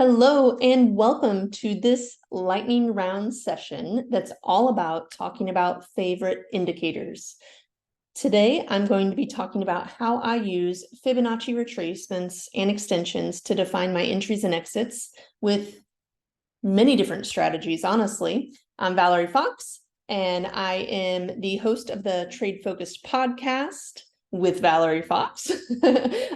Hello and welcome to this lightning round session that's all about talking about favorite indicators. Today, I'm going to be talking about how I use Fibonacci retracements and extensions to define my entries and exits with many different strategies, honestly. I'm Valerie Fox, and I am the host of the Trade Focused podcast with Valerie Fox.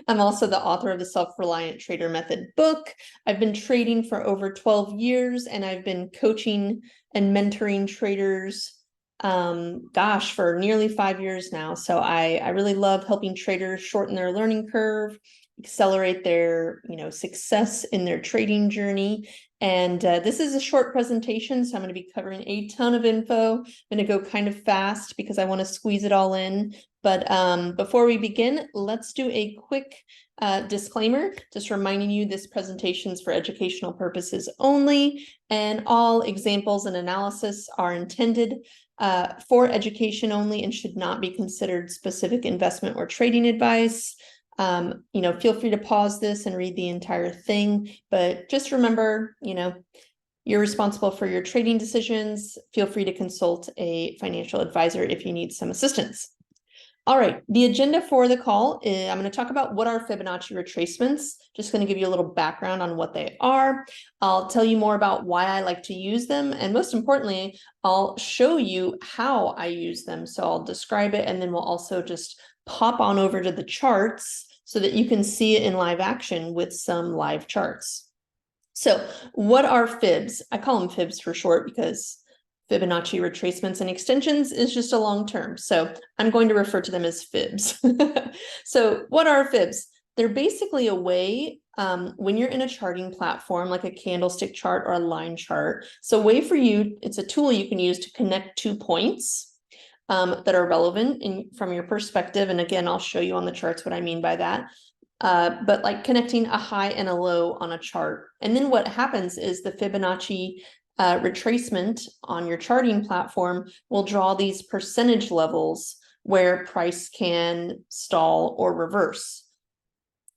I'm also the author of the Self-Reliant Trader Method book. I've been trading for over 12 years, and I've been coaching and mentoring traders, for nearly 5 years now. So I really love helping traders shorten their learning curve, accelerate their success in their trading journey. And this is a short presentation, so I'm going to be covering a ton of info. I'm going to go kind of fast because I want to squeeze it all in. But before we begin, let's do a quick disclaimer, just reminding you this presentation is for educational purposes only, and all examples and analysis are intended for education only and should not be considered specific investment or trading advice. Feel free to pause this and read the entire thing, but just remember, you're responsible for your trading decisions. Feel free to consult a financial advisor if you need some assistance. All right, the agenda for the call is I'm going to talk about what are Fibonacci retracements, just going to give you a little background on what they are. I'll tell you more about why I like to use them. And most importantly, I'll show you how I use them. So I'll describe it, and then we'll also just pop on over to the charts so that you can see it in live action with some live charts. So what are Fibs? I call them Fibs for short because Fibonacci retracements and extensions is just a long term. So I'm going to refer to them as Fibs. So what are Fibs? They're basically a way when you're in a charting platform, like a candlestick chart or a line chart. So a way for you, it's a tool you can use to connect 2 points that are relevant from your perspective. And again, I'll show you on the charts what I mean by that. But like connecting a high and a low on a chart. And then what happens is the Fibonacci retracement on your charting platform will draw these percentage levels where price can stall or reverse.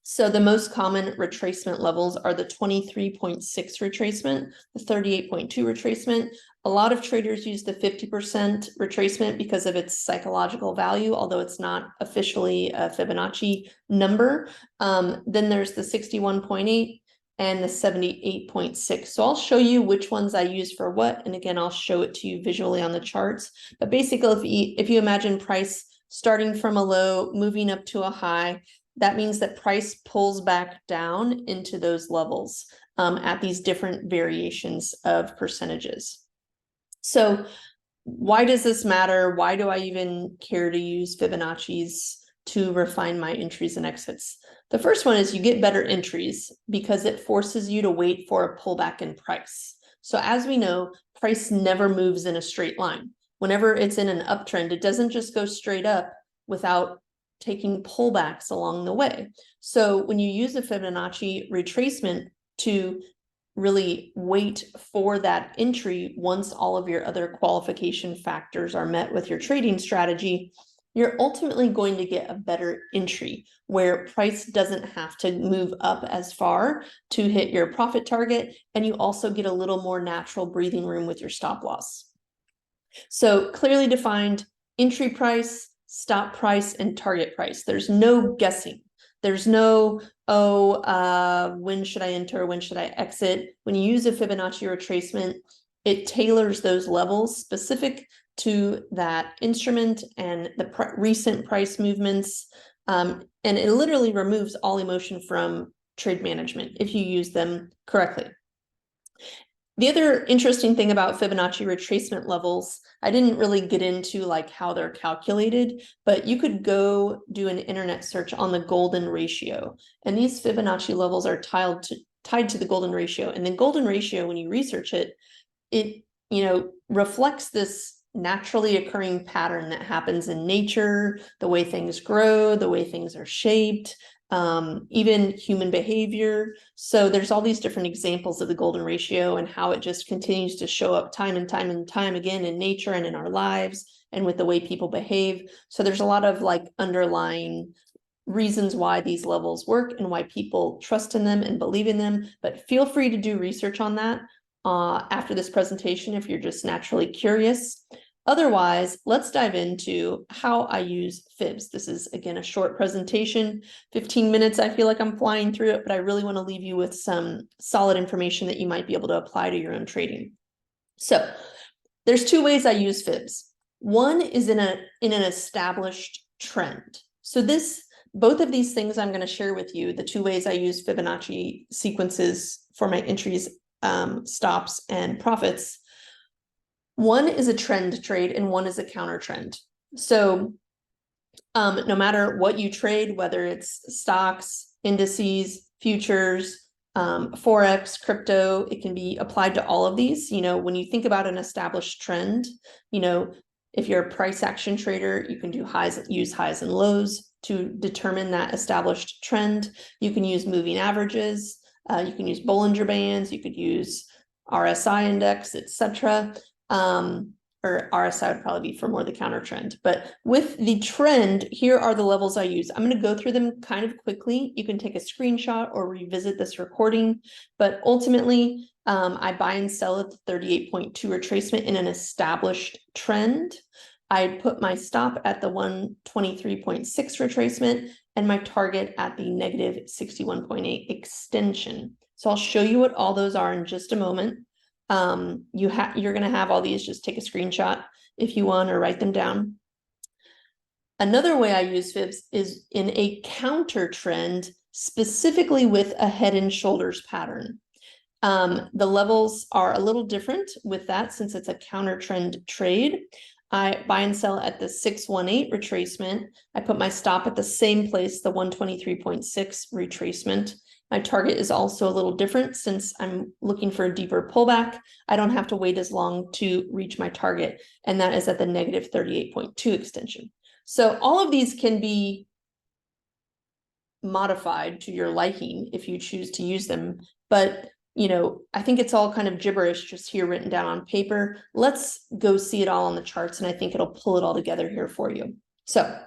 So the most common retracement levels are the 23.6 retracement, the 38.2 retracement. A lot of traders use the 50% retracement because of its psychological value, although it's not officially a Fibonacci number. Then there's the 61.8 and the 78.6. So I'll show you which ones I use for what. And again, I'll show it to you visually on the charts. But basically, if you imagine price starting from a low, moving up to a high, that means that price pulls back down into those levels at these different variations of percentages. So why does this matter? Why do I even care to use Fibonacci's to refine my entries and exits? The first one is you get better entries because it forces you to wait for a pullback in price. So as we know, price never moves in a straight line. Whenever it's in an uptrend, it doesn't just go straight up without taking pullbacks along the way. So when you use a Fibonacci retracement to really wait for that entry, once all of your other qualification factors are met with your trading strategy, you're ultimately going to get a better entry where price doesn't have to move up as far to hit your profit target. And you also get a little more natural breathing room with your stop loss. So clearly defined entry price, stop price, and target price. There's no guessing. There's no, when should I enter? When should I exit? When you use a Fibonacci retracement, it tailors those levels specific to that instrument and the recent price movements. And it literally removes all emotion from trade management if you use them correctly. The other interesting thing about Fibonacci retracement levels, I didn't really get into like how they're calculated, but you could go do an internet search on the golden ratio. And these Fibonacci levels are tied to the golden ratio. And the golden ratio, when you research it, it reflects this naturally occurring pattern that happens in nature, the way things grow, the way things are shaped, even human behavior. So there's all these different examples of the golden ratio and how it just continues to show up time and time and time again in nature and in our lives and with the way people behave. So there's a lot of like underlying reasons why these levels work and why people trust in them and believe in them, but feel free to do research on that after this presentation if you're just naturally curious. Otherwise, let's dive into how I use Fibs. This is, again, a short presentation, 15 minutes. I feel like I'm flying through it, but I really want to leave you with some solid information that you might be able to apply to your own trading. So there's two ways I use Fibs. One is in an established trend. So both of these things I'm going to share with you, the two ways I use Fibonacci sequences for my entries, stops, and profits. One is a trend trade and one is a counter trend. So no matter what you trade, whether it's stocks, indices, futures, Forex, crypto, it can be applied to all of these. When you think about an established trend, if you're a price action trader, you can use highs and lows to determine that established trend. You can use moving averages, you can use Bollinger Bands, you could use RSI index, etc. Or RSI would probably be for more the counter trend. But with the trend, here are the levels I use. I'm going to go through them kind of quickly. You can take a screenshot or revisit this recording. But ultimately, I buy and sell at the 38.2 retracement in an established trend. I put my stop at the 123.6 retracement and my target at the negative 61.8 extension. So I'll show you what all those are in just a moment. You're going to have all these. Just take a screenshot if you want or write them down. Another way I use Fibs is in a counter trend, specifically with a head and shoulders pattern. The levels are a little different with that since it's a counter trend trade. I buy and sell at the 618 retracement. I put my stop at the same place, the 123.6 retracement. My target is also a little different since I'm looking for a deeper pullback. I don't have to wait as long to reach my target, and that is at the negative 38.2 extension. So all of these can be modified to your liking if you choose to use them. But I think it's all kind of gibberish just here written down on paper. Let's go see it all on the charts, and I think it'll pull it all together here for you. So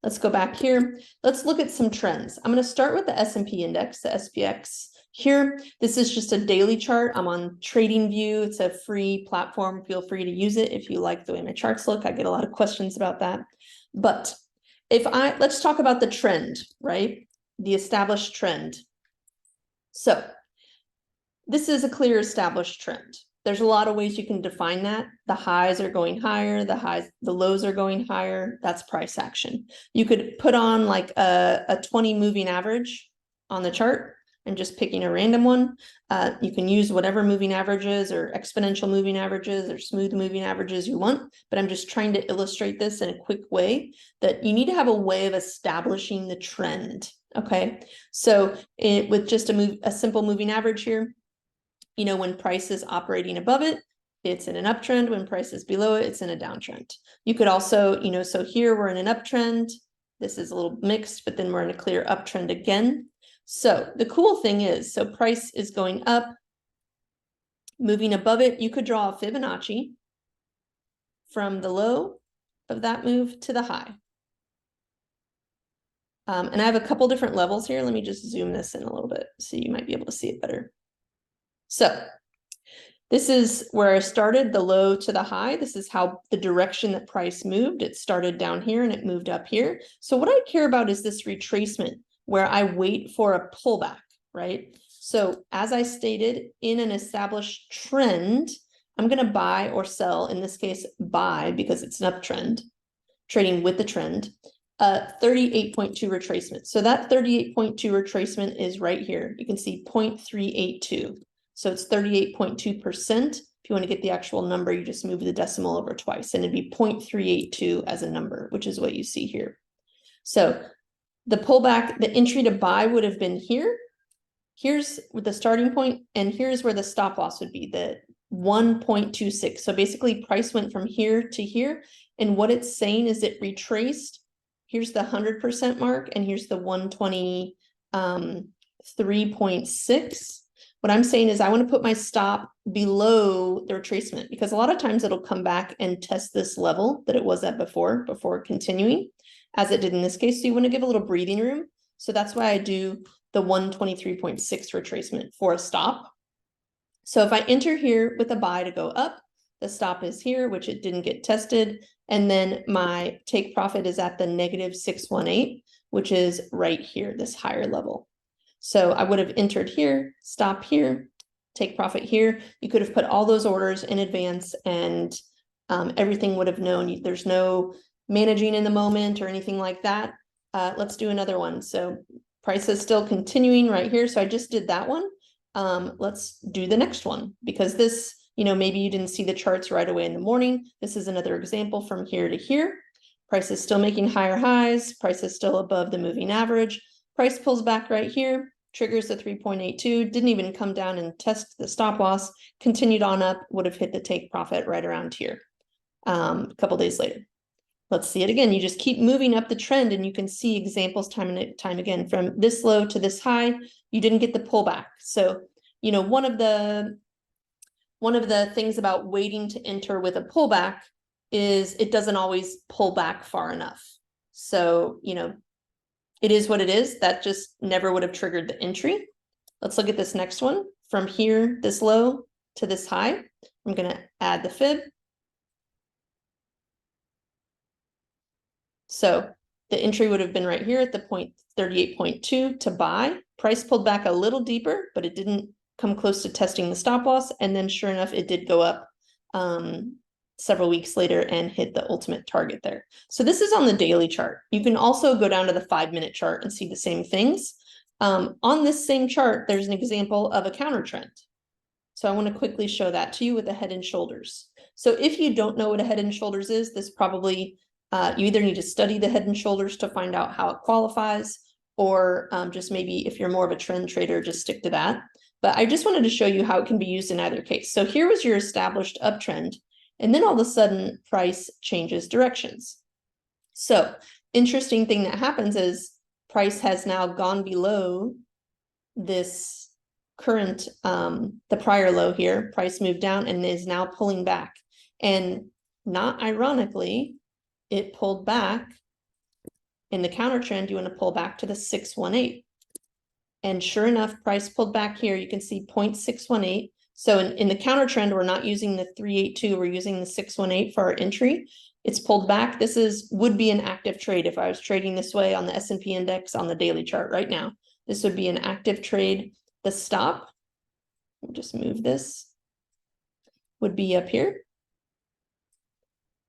let's go back here. Let's look at some trends. I'm going to start with the S&P index, the SPX. Here, this is just a daily chart. I'm on TradingView. It's a free platform. Feel free to use it if you like the way my charts look. I get a lot of questions about that. But let's talk about the trend, right? The established trend. So this is a clear established trend. There's a lot of ways you can define that. The highs are going higher, the lows are going higher. That's price action. You could put on like a 20 moving average on the chart and just picking a random one. You can use whatever moving averages or exponential moving averages or smooth moving averages you want, but I'm just trying to illustrate this in a quick way that you need to have a way of establishing the trend. Okay, so with just a simple moving average here, when price is operating above it, it's in an uptrend. When price is below it, it's in a downtrend. You could also, so here we're in an uptrend. This is a little mixed, but then we're in a clear uptrend again. So the cool thing is, so price is going up, moving above it. You could draw a Fibonacci from the low of that move to the high. And I have a couple different levels here. Let me just zoom this in a little bit so you might be able to see it better. So this is where I started, the low to the high. This is how the direction that price moved. It started down here and it moved up here. So what I care about is this retracement where I wait for a pullback, right? So as I stated, in an established trend, I'm going to buy or sell, in this case, buy because it's an uptrend, trading with the trend, 38.2 retracement. So that 38.2 retracement is right here. You can see 0.382. So it's 38.2%. If you want to get the actual number, you just move the decimal over twice, and it'd be 0.382 as a number, which is what you see here. So the pullback, the entry to buy would have been here. Here's the starting point, and here's where the stop loss would be, the 1.26. So basically price went from here to here, and what it's saying is it retraced. Here's the 100% mark, and here's the 123.6. What I'm saying is I want to put my stop below the retracement, because a lot of times it'll come back and test this level that it was at before continuing. as it did in this case. So you want to give a little breathing room. So that's why I do the 123.6 retracement for a stop. So if I enter here with a buy to go up, the stop is here, which it didn't get tested. And then my take profit is at the -618, which is right here, this higher level. So I would have entered here, stop here, take profit here. You could have put all those orders in advance and everything would have known. There's no managing in the moment or anything like that. Let's do another one. So price is still continuing right here. So I just did that one. Let's do the next one, because this, maybe you didn't see the charts right away in the morning. This is another example from here to here. Price is still making higher highs. Price is still above the moving average. Price pulls back right here, triggers the 3.82, didn't even come down and test the stop loss, continued on up, would have hit the take profit right around here a couple days later. Let's see it again. You just keep moving up the trend and you can see examples time and time again. From this low to this high, you didn't get the pullback. So, one of the things about waiting to enter with a pullback is it doesn't always pull back far enough. So, it is what it is. That just never would have triggered the entry. Let's look at this next one. From here, this low to this high, I'm going to add the fib. So the entry would have been right here at the 38.2 to buy. Price pulled back a little deeper, but it didn't come close to testing the stop loss. And then sure enough, it did go up several weeks later and hit the ultimate target there. So this is on the daily chart. You can also go down to the 5-minute chart and see the same things. On this same chart, there's an example of a counter trend. So I want to quickly show that to you with the head and shoulders. So if you don't know what a head and shoulders is, this probably you either need to study the head and shoulders to find out how it qualifies, or just maybe if you're more of a trend trader, just stick to that. But I just wanted to show you how it can be used in either case. So here was your established uptrend, and then all of a sudden price changes directions. So interesting thing that happens is price has now gone below this current, the prior low here. Price moved down and is now pulling back. And not ironically, it pulled back. In the counter trend, you want to pull back to the 618. And sure enough, price pulled back here. You can see 0.618. So in the counter trend, we're not using the 382, we're using the 618 for our entry. It's pulled back. This would be an active trade if I was trading this way on the S&P index on the daily chart right now. This would be an active trade. The stop, we'll just move this, would be up here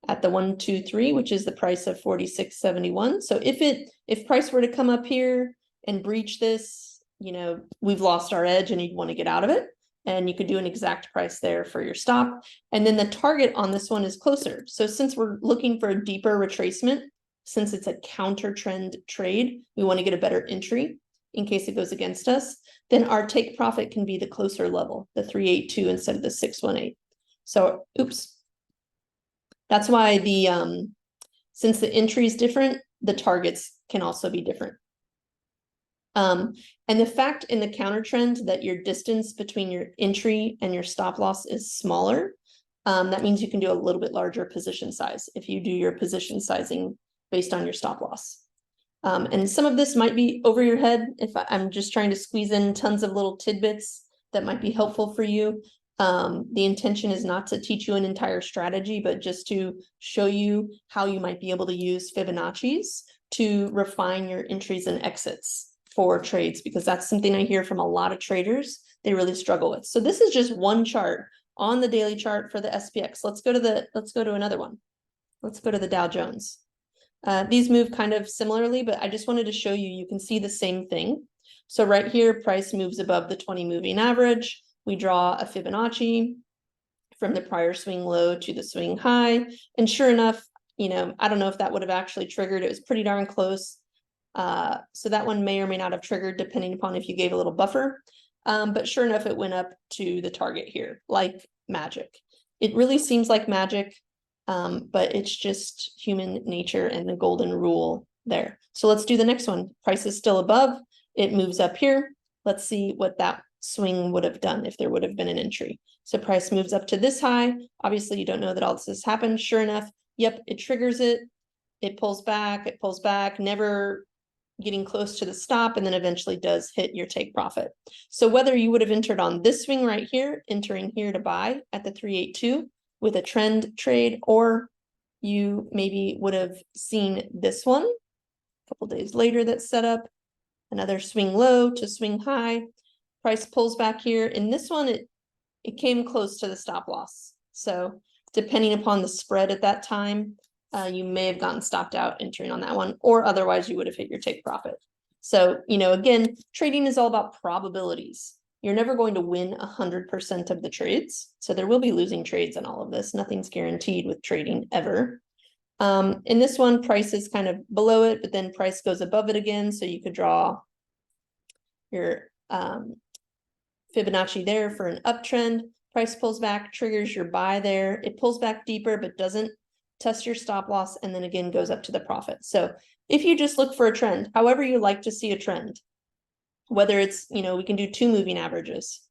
at the 123, which is the price of 46.71. So if price were to come up here and breach this, we've lost our edge and you'd want to get out of it. And you could do an exact price there for your stop. And then the target on this one is closer. So since we're looking for a deeper retracement, since it's a counter trend trade, we want to get a better entry in case it goes against us, then our take profit can be the closer level, the 382 instead of the 618. So, oops. That's why since the entry is different, the targets can also be different. And the fact in the counter trend that your distance between your entry and your stop loss is smaller, that means you can do a little bit larger position size if you do your position sizing based on your stop loss. And some of this might be over your head if I'm just trying to squeeze in tons of little tidbits that might be helpful for you. The intention is not to teach you an entire strategy, but just to show you how you might be able to use Fibonacci's to refine your entries and exits for trades, because that's something I hear from a lot of traders they really struggle with. So this is just one chart on the daily chart for the SPX. Let's go to another one. Let's go to the Dow Jones. These move kind of similarly, but I just wanted to show you can see the same thing. So right here, price moves above the 20 moving average. We draw a Fibonacci from the prior swing low to the swing high. And sure enough, I don't know if that would have actually triggered. It was pretty darn close. So that one may or may not have triggered depending upon if you gave a little buffer. But sure enough, it went up to the target here, like magic. It really seems like magic, but it's just human nature and the golden rule there. So let's do the next one. Price is still above. It moves up here. Let's see what that swing would have done if there would have been an entry. So price moves up to this high. Obviously, you don't know that all this has happened. Sure enough, yep, it triggers it. it pulls back, never getting close to the stop, and then eventually does hit your take profit. So whether you would have entered on this swing right here, entering here to buy at the 382 with a trend trade, or you maybe would have seen this one a couple days later that's set up, another swing low to swing high, price pulls back here. In this one, it came close to the stop loss. So depending upon the spread at that time, you may have gotten stopped out entering on that one, or otherwise you would have hit your take profit. So, again, trading is all about probabilities. You're never going to win 100% of the trades. So there will be losing trades in all of this. Nothing's guaranteed with trading ever. In this one, price is kind of below it, but then price goes above it again. So you could draw your Fibonacci there for an uptrend. Price pulls back, triggers your buy there. It pulls back deeper, but doesn't test your stop loss, and then again goes up to the profit. So if you just look for a trend, however you like to see a trend, whether it's, we can do 2 moving averages.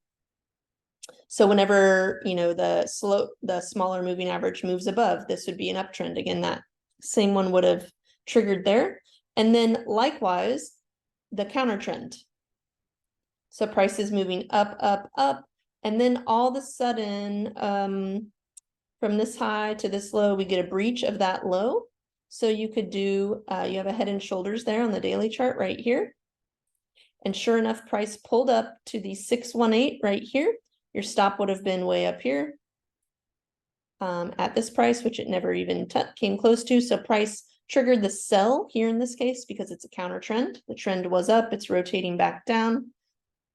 So whenever, the smaller moving average moves above, this would be an uptrend. Again, that same one would have triggered there. And then likewise, the counter trend. So price is moving up, up, up. And then all of a sudden, from this high to this low, we get a breach of that low. So you could do, you have a head and shoulders there on the daily chart right here. And sure enough, price pulled up to the 618 right here. Your stop would have been way up here at this price, which it never even came close to. So price triggered the sell here in this case because it's a counter trend. The trend was up, it's rotating back down.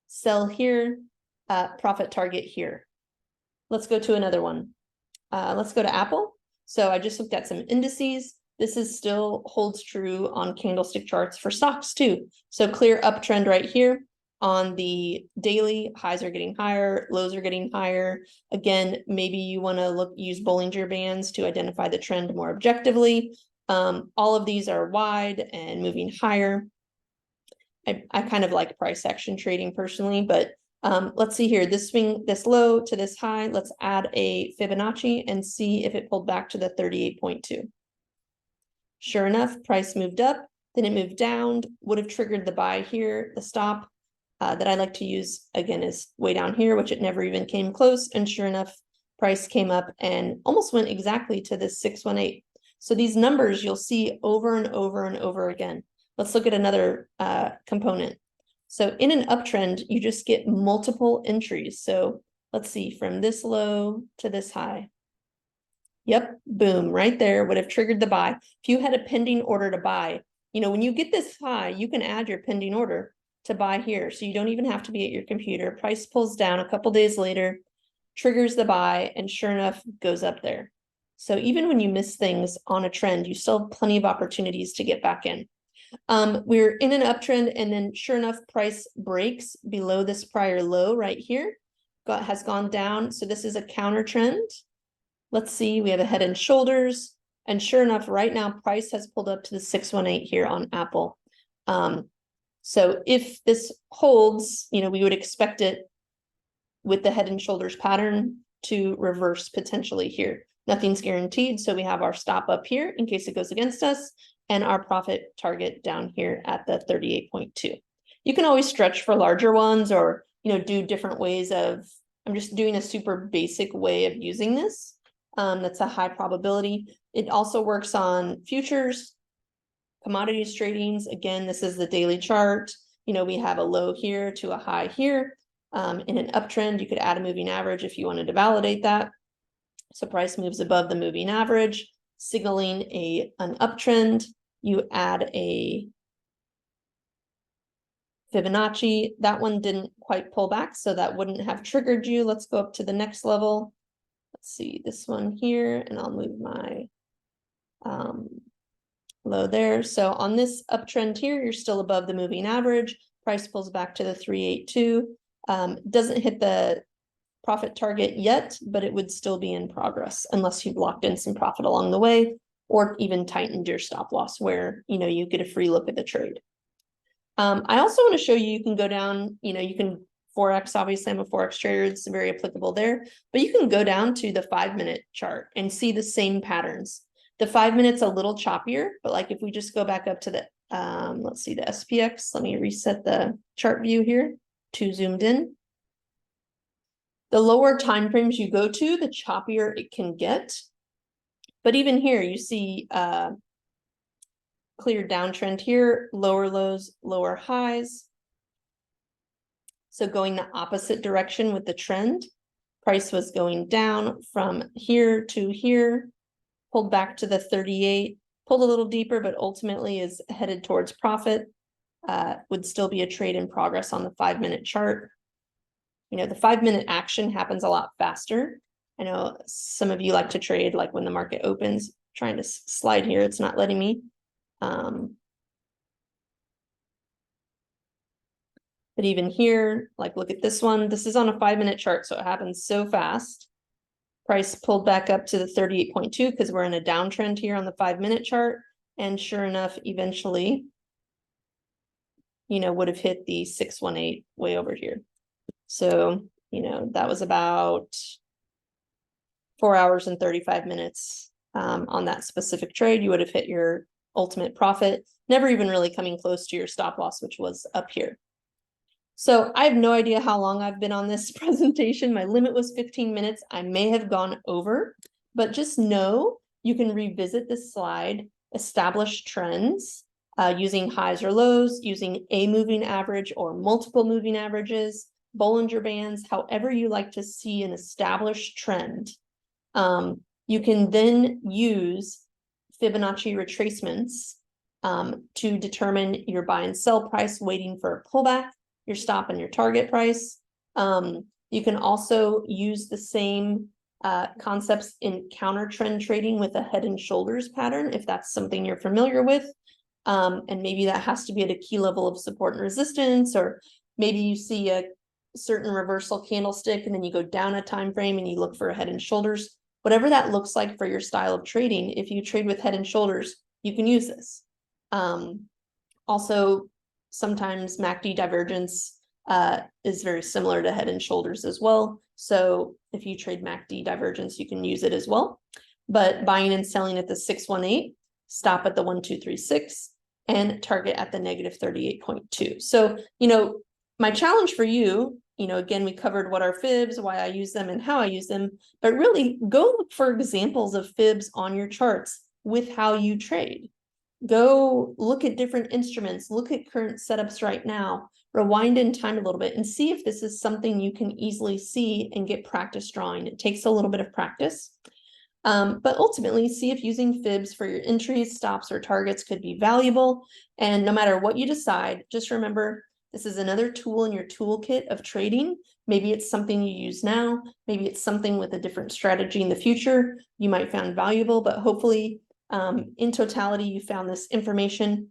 Sell here, profit target here. Let's go to another one. Let's go to Apple. So I just looked at some indices. This is still holds true on candlestick charts for stocks too. So clear uptrend right here on the daily. Highs are getting higher, lows are getting higher. Again, maybe you want to use Bollinger Bands to identify the trend more objectively. All of these are wide and moving higher. I kind of like price action trading personally, but let's see here, this swing, this low to this high, let's add a Fibonacci and see if it pulled back to the 38.2. Sure enough, price moved up, then it moved down, would have triggered the buy here. The stop that I like to use again is way down here, which it never even came close. And sure enough, price came up and almost went exactly to this 618. So these numbers you'll see over and over and over again. Let's look at another component. So in an uptrend, you just get multiple entries. So let's see, from this low to this high. Yep, boom, right there would have triggered the buy. If you had a pending order to buy, when you get this high, you can add your pending order to buy here. So you don't even have to be at your computer. Price pulls down a couple days later, triggers the buy, and sure enough, goes up there. So even when you miss things on a trend, you still have plenty of opportunities to get back in. We're in an uptrend, and then sure enough, price breaks below this prior low right here, has gone down. So this is a counter trend. Let's see, we have a head and shoulders, and sure enough, right now, price has pulled up to the 618 here on Apple. So if this holds, we would expect it with the head and shoulders pattern to reverse potentially here. Nothing's guaranteed, so we have our stop up here in case it goes against us, and our profit target down here at the 38.2. You can always stretch for larger ones or, do different ways of, I'm just doing a super basic way of using this. That's a high probability. It also works on futures, commodities tradings. Again, this is the daily chart. We have a low here to a high here. In an uptrend, you could add a moving average if you wanted to validate that. So price moves above the moving average, signaling an uptrend. You add a Fibonacci. That one didn't quite pull back, so that wouldn't have triggered you. Let's go up to the next level. Let's see this one here, and I'll move my low there. So on this uptrend here, you're still above the moving average. Price pulls back to the 382. Doesn't hit the profit target yet, but it would still be in progress unless you've locked in some profit along the way or even tightened your stop loss where, you get a free look at the trade. I also want to show you can go down, you can Forex, obviously I'm a Forex trader, it's very applicable there, but you can go down to the 5-minute chart and see the same patterns. The 5 minutes a little choppier, but like if we just go back up to the, let's see, the SPX, let me reset the chart view here to zoomed in. The lower time frames you go to, the choppier it can get. But even here, you see clear downtrend here, lower lows, lower highs. So going the opposite direction with the trend. Price was going down from here to here, pulled back to the 38, pulled a little deeper, but ultimately is headed towards profit. Would still be a trade in progress on the 5 minute chart. You know, the 5 minute action happens a lot faster. I know some of you like to trade like when the market opens. Trying to slide here, it's not letting me. But even here, like look at this one. This is on a 5 minute chart, so it happens so fast. Price pulled back up to the 38.2 because we're in a downtrend here on the 5 minute chart. And sure enough, eventually, you know, would have hit the 618 way over here. So, you know, that was about 4 hours and 35 minutes on that specific trade. You would have hit your ultimate profit, never even really coming close to your stop loss, which was up here. So I have no idea how long I've been on this presentation. My limit was 15 minutes. I may have gone over, but just know you can revisit this slide, establish trends using highs or lows, using a moving average or multiple moving averages, Bollinger Bands, however you like to see an established trend. You can then use Fibonacci retracements to determine your buy and sell price, waiting for a pullback, your stop and your target price. You can also use the same concepts in counter trend trading with a head and shoulders pattern, if that's something you're familiar with. And maybe that has to be at a key level of support and resistance, or maybe you see a certain reversal candlestick and then you go down a time frame and you look for a head and shoulders. Whatever that looks like for your style of trading, if you trade with head and shoulders, you can use this. Also, sometimes MACD divergence is very similar to head and shoulders as well. So if you trade MACD divergence, you can use it as well. But buying and selling at the 618, stop at the 1236, and target at the negative 38.2. So, you know, my challenge for you, you know, again, we covered what are fibs, why I use them and how I use them, but really go look for examples of fibs on your charts with how you trade. Go look at different instruments, look at current setups right now, rewind in time a little bit and see if this is something you can easily see and get practice drawing. It takes a little bit of practice, but ultimately see if using fibs for your entries, stops, or targets could be valuable. And no matter what you decide, just remember, this is another tool in your toolkit of trading. Maybe it's something you use now, maybe it's something with a different strategy in the future you might find valuable, but hopefully in totality, you found this information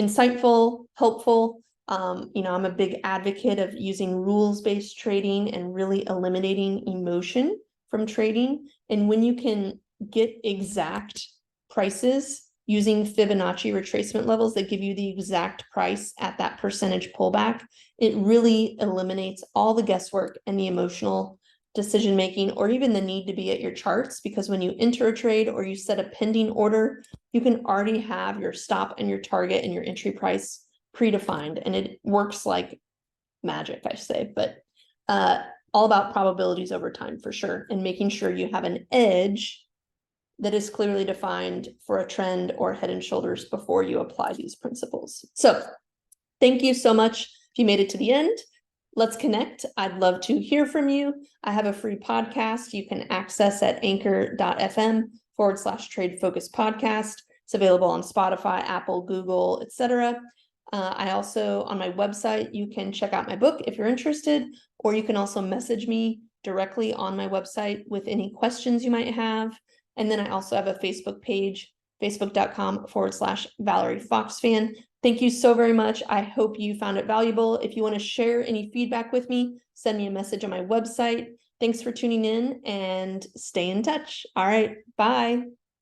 insightful, helpful. You know, I'm a big advocate of using rules-based trading and really eliminating emotion from trading. And when you can get exact prices using Fibonacci retracement levels that give you the exact price at that percentage pullback, it really eliminates all the guesswork and the emotional decision making, or even the need to be at your charts, because when you enter a trade or you set a pending order, you can already have your stop and your target and your entry price predefined, and it works like magic, I say. But all about probabilities over time for sure, and making sure you have an edge that is clearly defined for a trend or head and shoulders before you apply these principles. So thank you so much if you made it to the end. Let's connect. I'd love to hear from you. I have a free podcast you can access at anchor.fm/trade focus podcast. It's available on Spotify, Apple, Google, etc. I also, on my website, you can check out my book if you're interested, or you can also message me directly on my website with any questions you might have. And then I also have a Facebook page, facebook.com/Valerie Fox fan. Thank you so very much. I hope you found it valuable. If you want to share any feedback with me, send me a message on my website. Thanks for tuning in and stay in touch. All right, bye.